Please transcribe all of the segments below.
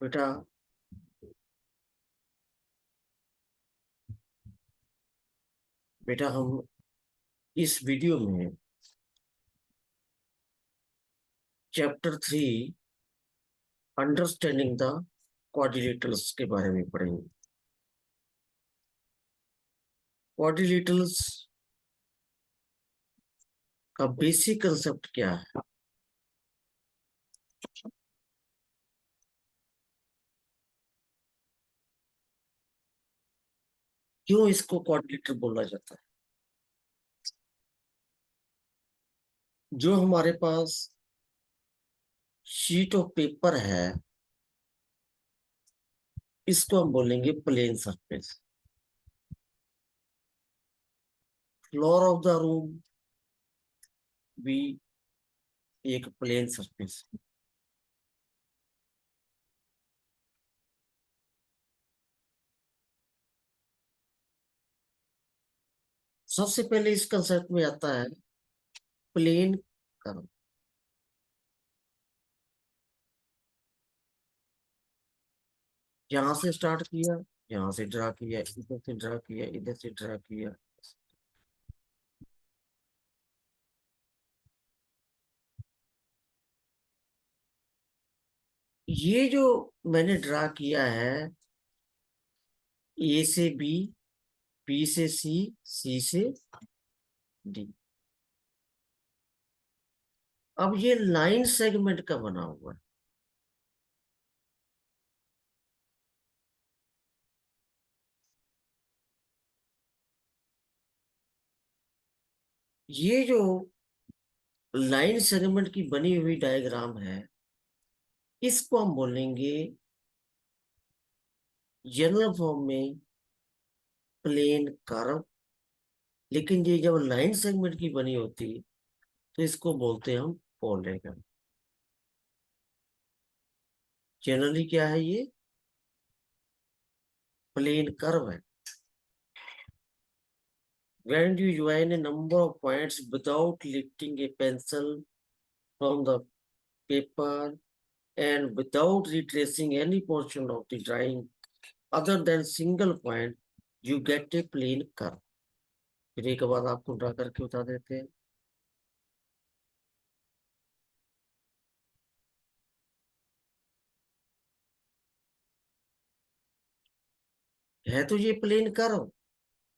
बेटा बेटा हम इस वीडियो में चैप्टर 3 अंडरस्टैंडिंग द क्वाड्रिलेटरल्स के बारे में पढ़ेंगे। क्वाड्रिलेटरल्स का बेसिक कंसेप्ट क्या है? क्यों इसको क्वाड्रिलेटर बोला जाता है? जो हमारे पास शीट ऑफ पेपर है, इसको हम बोलेंगे plane surface. Floor of the room भी एक प्लेन सरफेस। सबसे पहले इस कंसेप्ट में आता है प्लेन कर्व। यहाँ से स्टार्ट किया, यहाँ से ड्रा किया, इधर से ड्रा किया, इधर से ड्रा किया। ये जो मैंने ड्रा किया है, ए से बी, बी से सी से डी। अब ये लाइन सेगमेंट का बना हुआ है। ये जो लाइन सेगमेंट की बनी हुई डायग्राम है, इसको हम बोलेंगे जनरल फॉर्म में प्लेन कर्व। लेकिन ये जब लाइन सेगमेंट की बनी होती तो इसको बोलते हैं हम पॉलीगन। जनरली क्या है, ये प्लेन कर्व है। When you join a number of points without lifting a pencil from the paper and without retracing any portion of the drawing other than single point, you get a plane curve. फिर एक बार आपको draw करके बता देते हैं। है तो ये प्लेन कर्व,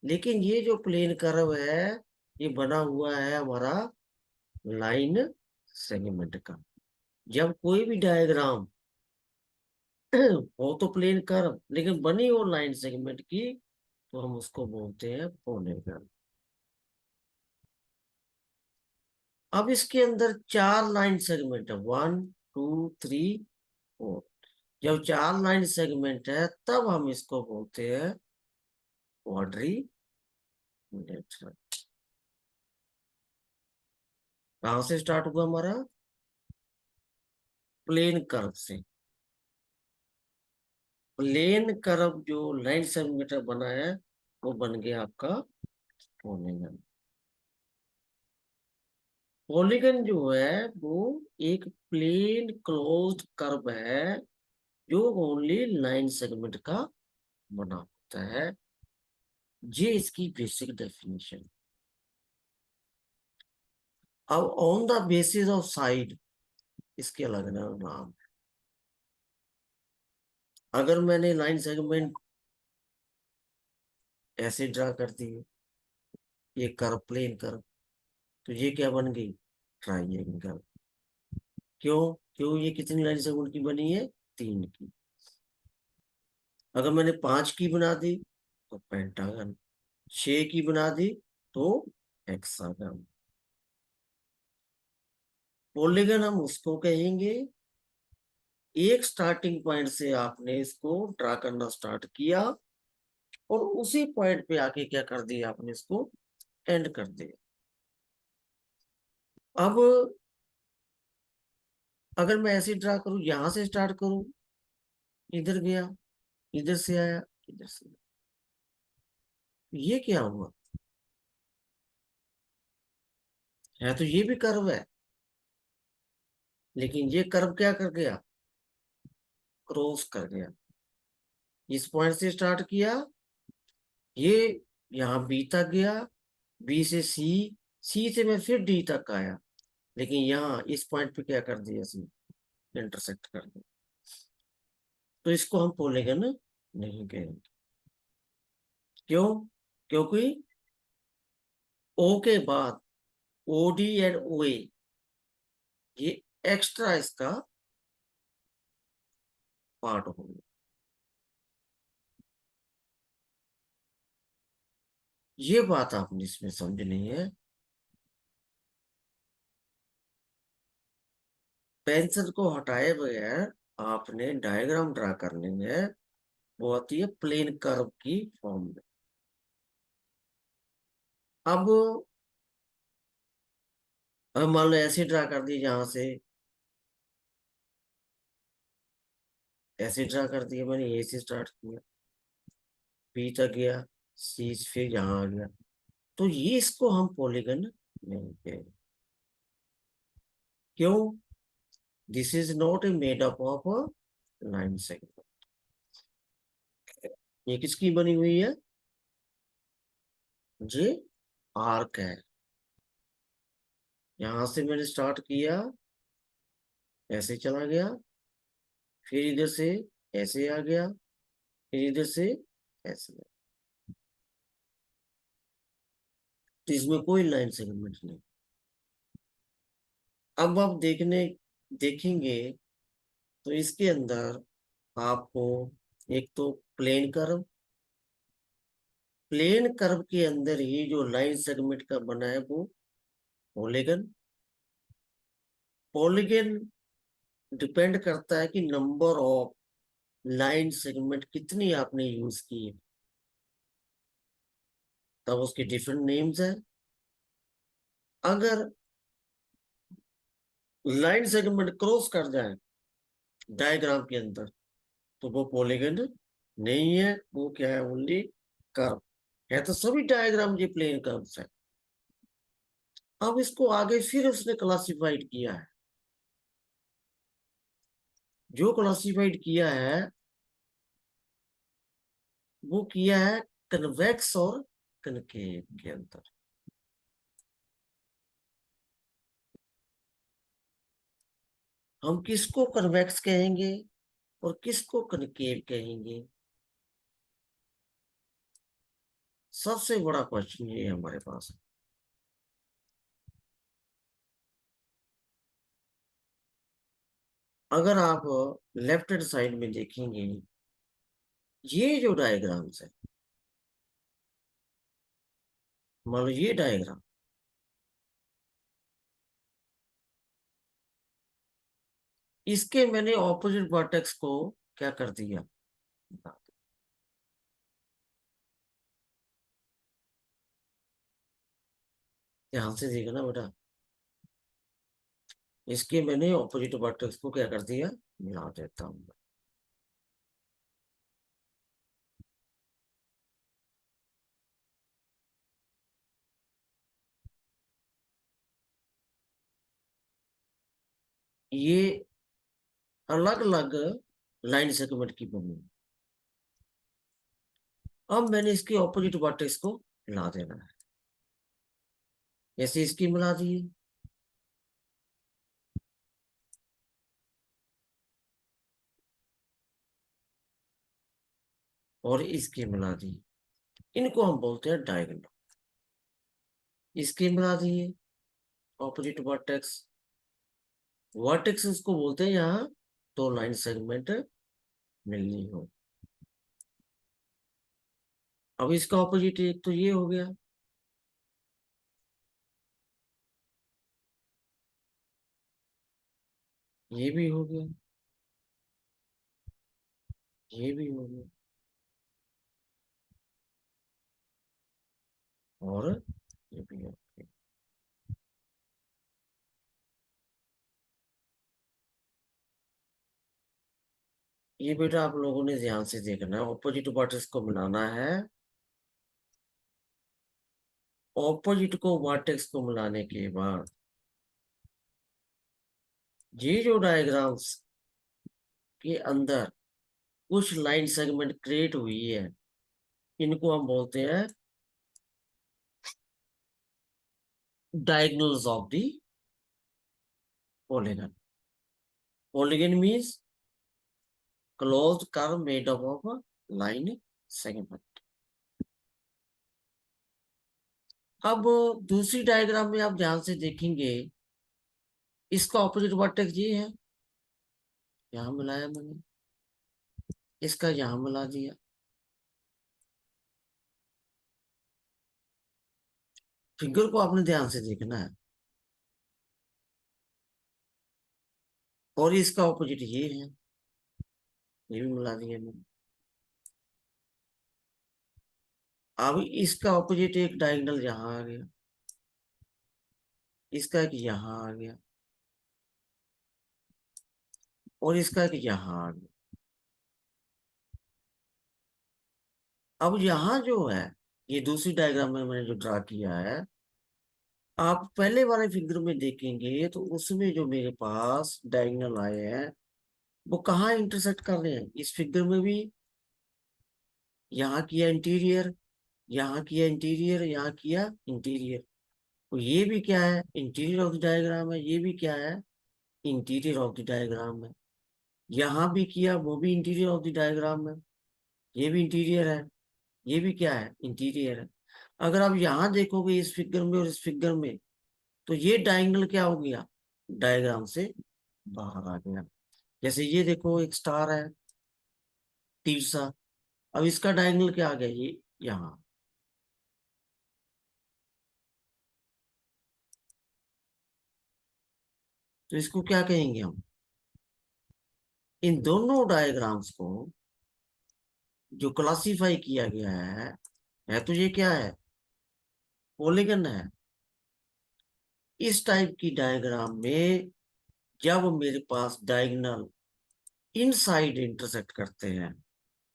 लेकिन ये जो प्लेन कर्व है, ये बना हुआ है हमारा लाइन सेगमेंट का। जब कोई भी डायग्राम हो तो प्लेन कर्व, लेकिन बनी हो लाइन सेगमेंट की, तो हम उसको बोलते हैं पॉलीगन। अब इसके अंदर 4 लाइन सेगमेंट है, 1 2 3 4। जब 4 लाइन सेगमेंट है, तब हम इसको बोलते हैं क्वाड्रिलेटरल। कहां से स्टार्ट हुआ हमारा? प्लेन कर्व से। प्लेन कर्व जो लाइन सेगमेंट बना है, वो बन गया आपका पॉलीगन। पॉलीगन जो है वो एक प्लेन क्लोज्ड कर्व है, जो ओनली लाइन सेगमेंट का बना होता है। ये इसकी बेसिक डेफिनेशन। अब on the basis of side, इसके अलग अलग नाम। अगर मैंने लाइन सेगमेंट ऐसे ड्रा कर दी, ये कर्व प्लेन कर्व, तो ये क्या बन गई? ट्राइंगल। क्यों? क्यों ये कितनी लाइन सेगमेंट की बनी है? 3 की। अगर मैंने 5 की बना दी तो पेंटागन, 6 की बना दी तो हेक्सागन। पॉलीगन हम उसको कहेंगे, एक स्टार्टिंग पॉइंट से आपने इसको ड्रा करना स्टार्ट किया और उसी पॉइंट पे आके क्या कर दिया आपने, इसको एंड कर दिया। अब अगर मैं ऐसे ड्रा करूं, यहां से स्टार्ट करूं, इधर गया, इधर से आया, इधर से आया, ये क्या हुआ? है तो ये भी कर्व है, लेकिन ये कर्व क्या कर गया? क्रॉस कर गया, इस पॉइंट से स्टार्ट किया, ये यहाँ बी तक गया, बी से सी, सी से मैं फिर डी तक आया, लेकिन यहाँ इस पॉइंट पे क्या कर दिया, सी इंटरसेक्ट कर दिया, तो इसको हम पॉलीगन नहीं कहेंगे। क्यों? क्योंकि ओ के बाद ओ डी एंड ओ ए, ये एक्स्ट्रा इसका पार्ट हो गया। ये बात आपने इसमें समझनी है। पेंसिल को हटाए बगैर आपने डायग्राम ड्रा करने में, वो आती है प्लेन कर्व की फॉर्म में। अब मान लो ऐसे ड्रा कर दी, जहां से ऐसे ड्रा कर दिया मैंने, ए से स्टार्ट किया, बी तक गया, सी से फिर यहाँ आ गया, तो ये इसको हम पॉलीगन नहीं कहेंगे। क्यों? This is not a made up of line segment. ये किसकी बनी हुई है? जी, आर्क है। यहां से मैंने स्टार्ट किया, ऐसे चला गया, फिर इधर से ऐसे आ गया, फिर इधर से ऐसे आ गया। तो इसमें कोई लाइन सेगमेंट नहीं। अब आप देखेंगे तो इसके अंदर आपको एक तो प्लेन कर्व के अंदर ही जो लाइन सेगमेंट का बना है वो पॉलीगन। पॉलीगन डिपेंड करता है कि नंबर ऑफ लाइन सेगमेंट कितनी आपने यूज की है, तब उसके डिफरेंट नेम्स है। अगर लाइन सेगमेंट क्रॉस कर जाए डायग्राम के अंदर, तो वो पॉलीगन नहीं है, वो क्या है, ओनली कर्व है। तो सभी डायग्राम ये प्लेन कर्व्स है। अब इसको आगे फिर उसने क्लासिफाइड किया है, जो क्लासिफाइड किया है वो किया है कन्वेक्स और कनकेव के अंदर। हम किसको कन्वेक्स कहेंगे और किसको कनकेव कहेंगे, सबसे बड़ा क्वेश्चन ये हमारे पास है। अगर आप लेफ्ट हैंड साइड में देखेंगे, ये जो डायग्राम्स है, मान लो ये डायग्राम, इसके मैंने ऑपोजिट वर्टेक्स को क्या कर दिया, ध्यान से देखना बेटा, इसके मैंने ऑपोजिट वर्टेक्स को क्या कर दिया, मिला देता हूं। ये अलग अलग लाइन सेगमेंट की बनी। अब मैंने इसके ऑपोजिट वर्टेक्स को मिला देना है, जैसे इसकी मिला दी और इसकी मिला दी, इनको हम बोलते हैं डायगोनल। इसके मिला दिए ऑपोजिट वर्टेक्स, वर्टेक्स इसको बोलते हैं यहाँ दो लाइन सेगमेंट मिलनी हो। अब इसका ऑपोजिट एक तो ये हो गया, ये भी हो गया, ये भी हो गया, और ये भी हो गया। ये बेटा आप लोगों ने ध्यान से देखना है, ऑपोजिट वर्टेक्स को मिलाना है। ऑपोजिट को वर्टेक्स को मिलाने के बाद ये जो डायग्राम्स के अंदर कुछ लाइन सेगमेंट क्रिएट हुई है, इनको हम बोलते हैं diagonals of the polygon. Polygon means closed curve made up of line segment. अब दूसरी डायग्राम में आप ध्यान से देखेंगे, इसका ऑपोजिट वर्टेक्स ये है, यहां मिलाया मैंने, इसका यहां मिला दिया। फिगर को आपने ध्यान से देखना है, और इसका ऑपोजिट ये है, ये भी मिला दिया मैंने। अब इसका ऑपोजिट एक डायगोनल यहां आ गया, इसका एक यहां आ गया, और इसका एक यहां आ गया। अब यहां जो है, ये दूसरी डायग्राम में मैंने जो ड्रा किया है, आप पहले वाले फिगर में देखेंगे तो उसमें जो मेरे पास डायगोनल आए हैं वो कहाँ इंटरसेक्ट कर रहे हैं, इस फिगर में भी यहाँ किया इंटीरियर, यहाँ किया इंटीरियर, यहाँ किया इंटीरियर। तो ये भी क्या है, इंटीरियर ऑफ द डायग्राम है, ये भी क्या है, इंटीरियर ऑफ द डायग्राम है। यहाँ भी किया, वो भी इंटीरियर ऑफ द डायग्राम है, ये भी इंटीरियर है, ये भी क्या है, इंटीरियर है। अगर आप यहाँ देखोगे इस फिगर में और इस फिगर में, तो ये डायगोनल क्या हो गया, डायग्राम से बाहर आ गया। जैसे ये देखो एक स्टार है तीसरा, अब इसका डायगोनल क्या आ गया, ये यहाँ। तो इसको क्या कहेंगे हम, इन दोनों डायग्राम्स को जो क्लासिफाई किया गया है तो ये क्या है, पॉलीगन है। इस टाइप की डायग्राम में जब मेरे पास डायगोनल इनसाइड इंटरसेक्ट करते हैं,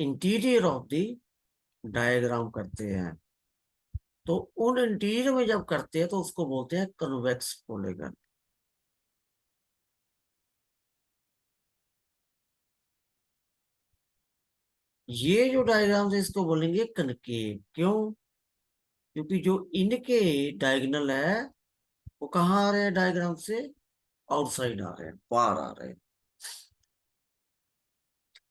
इंटीरियर ऑफ द डायग्राम करते हैं, तो उन इंटीरियर में जब करते हैं तो उसको बोलते हैं कन्वेक्स पॉलीगन। ये जो डायग्राम है इसको बोलेंगे कनकेव। क्यों, क्योंकि जो इनके डायगोनल है वो कहाँ आ रहे हैं डायग्राम से, आउटसाइड आ रहे हैं, बाहर आ रहे हैं।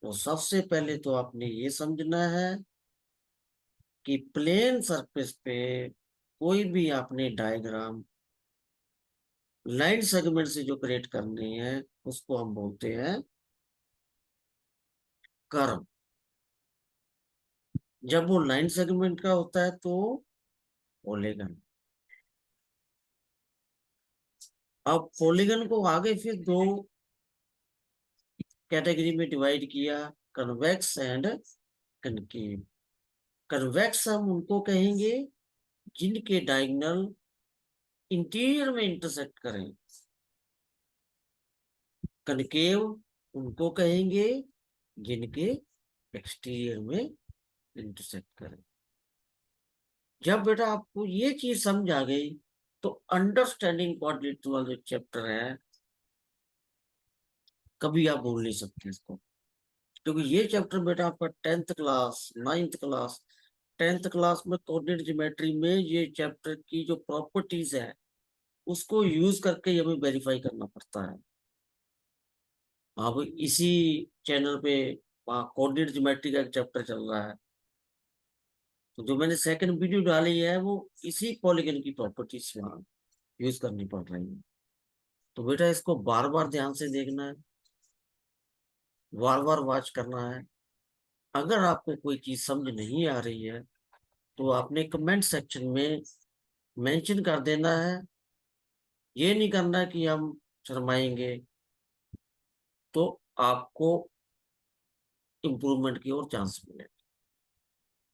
तो सबसे पहले तो आपने ये समझना है कि प्लेन सरफेस पे कोई भी आपने डायग्राम लाइन सेगमेंट से जो क्रिएट करनी है उसको हम बोलते हैं कर्व। जब वो लाइन सेगमेंट का होता है तो पॉलीगन। अब पॉलीगन को आगे फिर दो कैटेगरी में डिवाइड किया, कन्वेक्स एंड कनकेव। कन्वेक्स हम उनको कहेंगे जिनके डायगोनल इंटीरियर में इंटरसेक्ट करें, कनकेव उनको कहेंगे जिनके एक्सटीरियर में इंटरसेक्ट करें। जब बेटा आपको ये चीज समझ आ गई तो अंडरस्टैंडिंग कोऑर्डिनेट वाला जो चैप्टर है कभी आप भूल नहीं सकते इसको। क्योंकि ये चैप्टर बेटा आपका 10th class 9th class 10th class में कोऑर्डिनेट ज्योमेट्री में ये चैप्टर की जो प्रॉपर्टीज है उसको यूज करके हमें वेरीफाई करना पड़ता है। अब इसी चैनल पे कोऑर्डिनेट ज्योमेट्री का एक चैप्टर चल रहा है, तो जो मैंने सेकंड वीडियो डाली है वो इसी पॉलीगन की प्रॉपर्टीज वहाँ यूज करनी पड़ रही है। तो बेटा इसको बार बार ध्यान से देखना है, बार बार वॉच करना है। अगर आपको कोई चीज समझ नहीं आ रही है तो आपने कमेंट सेक्शन में मेंशन कर देना है। ये नहीं करना कि हम शर्माएंगे, तो आपको इम्प्रूवमेंट की ओर चांस मिले।